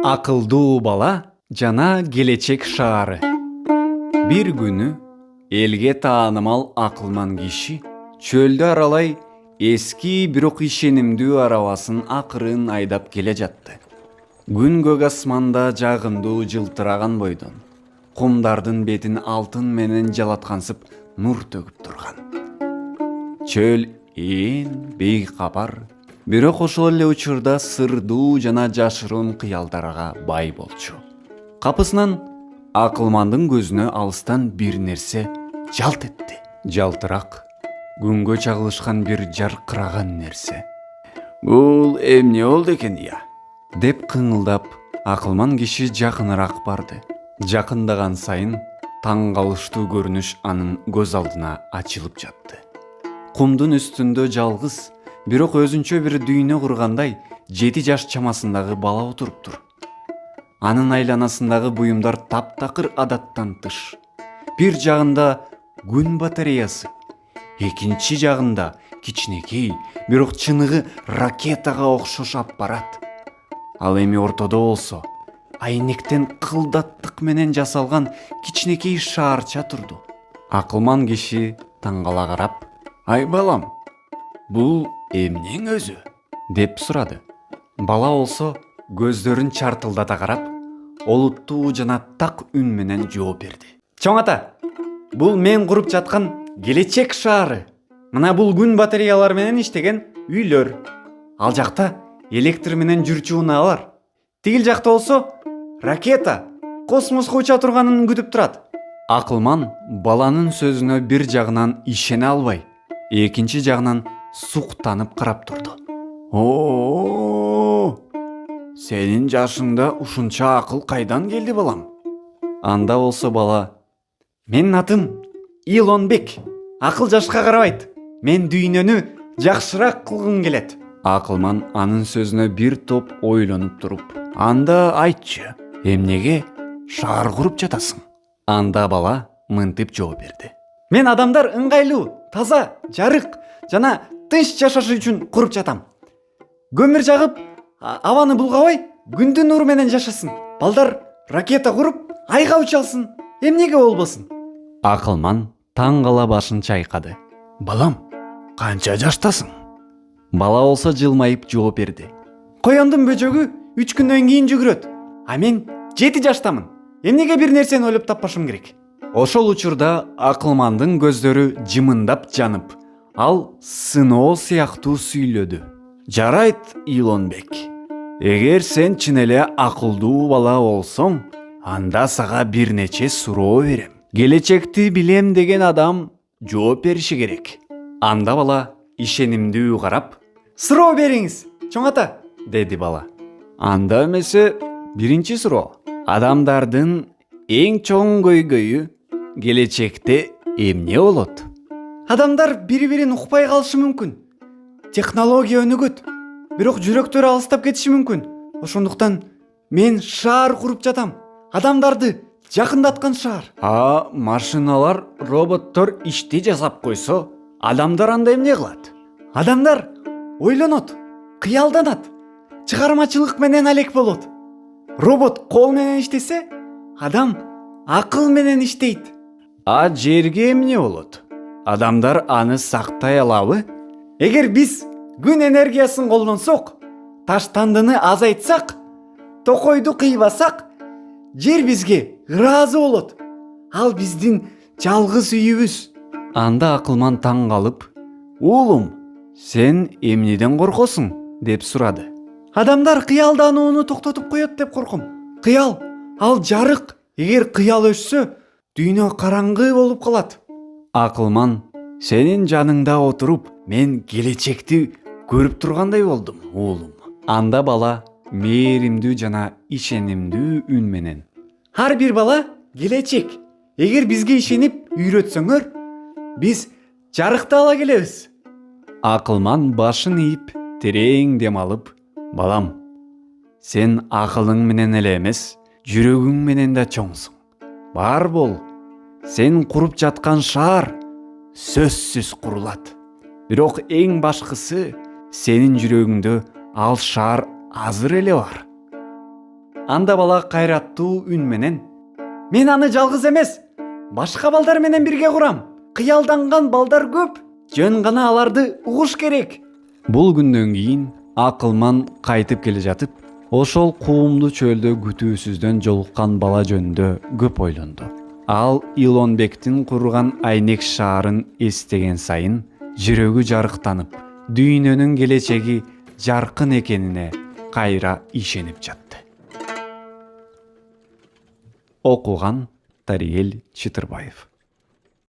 Акылдуу бала жана келечек шаары. Бир күнү элге таанымал акылман киши чөлдү аралай эски бирок ишенимдүү арабасын акырын айдап келе жатты. Күн көк асманда жагымдуу жылтыраган бойдон кумдардын бетин алтын менен жалаткансып нур төгүп турган. Чөл бейкапар, бирок ошол эле учурда сырдуу жана жашыруун кыялдарга бай болчу. Капысынан акылмандын көзүнө алыстан бир нерсе жалт этти. Жалтырак, күнгө чагылышкан бир жаркыраган нерсе. Бул эмне болду экен ия? Деп кыңылдап, акылман киши жакыныраак барды. Жакындаган сайын таң калыштуу көрүнүш анын көз алдына ачылып жатты. Кумдун үстүндө жалгыз, бирок өзүнчө бир дүйнө кургандай 7 жаш чамасындагы бала отуруптур. Анын айланасындагы буюмдар таптакыр адаттан тыш. Бир жагында күн батареясы, экинчи жагында кичинекей, бирок чыныгы ракетага окшош аппарат. Ал эми ортодо болсо айнектен кылдаттык менен жасалган кичинекей шаарча турду. Акылман киши таң кала карап, «Ай балам, бул эмнең өзү?» деп сурады. Бала болсо көздөрүн чартылдата карап, олуттуу жана так үн менен жооп берди. «Чоң ата, бул мен куруп жаткан келечек шаары. Мына бул күн батареялары менен иштеген үйлөр. Ал жакта электр менен жүрчү унаалар. Тигил жакта болсо ракета космоско уча турганын күтүп турат». Акылман баланын сөзүнө бир жагынан ишене албай, экинчи жагынан суктанып карап турду. «О, сенин жашыңда ушунча акыл кайдан келди балам?» Анда болсо бала, «Менин атым Илон Бек. Акыл жашка карабайт. Мен дүйнөнү жакшыраак кылгым келет». Акылман анын сөзүнө бир топ ойлонуп туруп, «Анда айтчы, эмнеге шаар куруп жатасың?» Анда бала мынтип жооп берди. «Мен адамдар ыңгайлуу, таза, жарык жана тынч жашашы үчүн куруп жатам. Көмүр жагып, абаны булгабай, күндүн нуру менен жашасын. Балдар ракета куруп, айга учалсын. Эмнеге болбосун?» Акылман таң кала башын чайкады. «Балам, канча жаштасың?» Бала болсо жылмайып жооп берди. «Коёндун бөжөгү 3 күндөн кийин жүгүрөт. А мен 7 жаштамын. Эмнеге бир нерсени ойлоп таппашым керек?» Ошол учурда акылмандын көздөрү жымындап жанып, ал сыноо сыяктуу сүйлөдү. «Жарайт, Илон Бек. Эгер сен чын эле акылдуу бала болсоң, анда сага бир нече суроо берем. Келечекти билем деген адам жооп бериши керек». Анда бала ишенимдүү карап, «Суроо бериңиз, чоң ата», деди бала. «Анда эмесе, биринчи суроо. Адамдардын эң чоң көйгөйү келечекте эмне болот?» «Адамдар бири-бирин укпай калышы мүмкүн. Технология өнүгөт, бирок жүрөктөрү алыстап кетиши мүмкүн. Ошондуктан мен шаар куруп жатам. Адамдарды жакындаткан шаар». Машиналар, роботтор ишти жасап койсо, адамдар анда эмне кылат?» «Адамдар ойлонот, кыялданат, чыгармачылык менен алек болот. Робот кол менен иштесе, адам акыл менен иштейт». Жерге эмне болот? Адамдар аны сактай алабы? «Эгер биз күн энергиясын колдонсок, таштандыны азайтсак, токойду кыйбасак, жер бизге ыраазы болот. Ал биздин жалгыз үйүбүз». Анда акылман таң калып, «Уулум, сен эмнеден коркосуң?» деп сурады. «Адамдар кыялданууну токтотуп коет деп корком. Кыял, ал жарык. Эгер кыял өчсө, дүйнө караңгы болуп калат». Акылман, «Сенин жаныңда отуруп, мен келечекти көрүп тургандай болдум, уулум». Анда бала мээримдүү жана ишенимдүү үн менен, «Ар бир бала келечек. Эгер бизге ишенип үйрөтсөңөр, биз жарыкты ала келебиз». Акылман башын ийип, терең дем алып, «Балам, сен акылың менен эле эмес, жүрөгүң менен да чоңсуң. Бар бол. Сен куруп жаткан шаар сөзсүз курулат. Бирок эң башкысы, сенин жүрөгүңдө ал шаар азыр эле бар. Анда бала кайраттуу үн менен: "Мен аны жалгыз эмес, башка балдар менен бирге курам. Кыялданган балдар көп. Жөн гана аларды угуш керек." Бул күндөн кийин акылман кайтып келе жатып, ошол куумдуу чөлдө күтүүсүздөн жолуккан бала жөнүндө көп ойлонду. Ал Илонбектин курган Айнек шаарын эстеген сайын жүрөгү жарыктанып, дүйнөнүн келечеги жаркын экенине кайра ишенип жатты. Окуган Тариел Чытырбаев.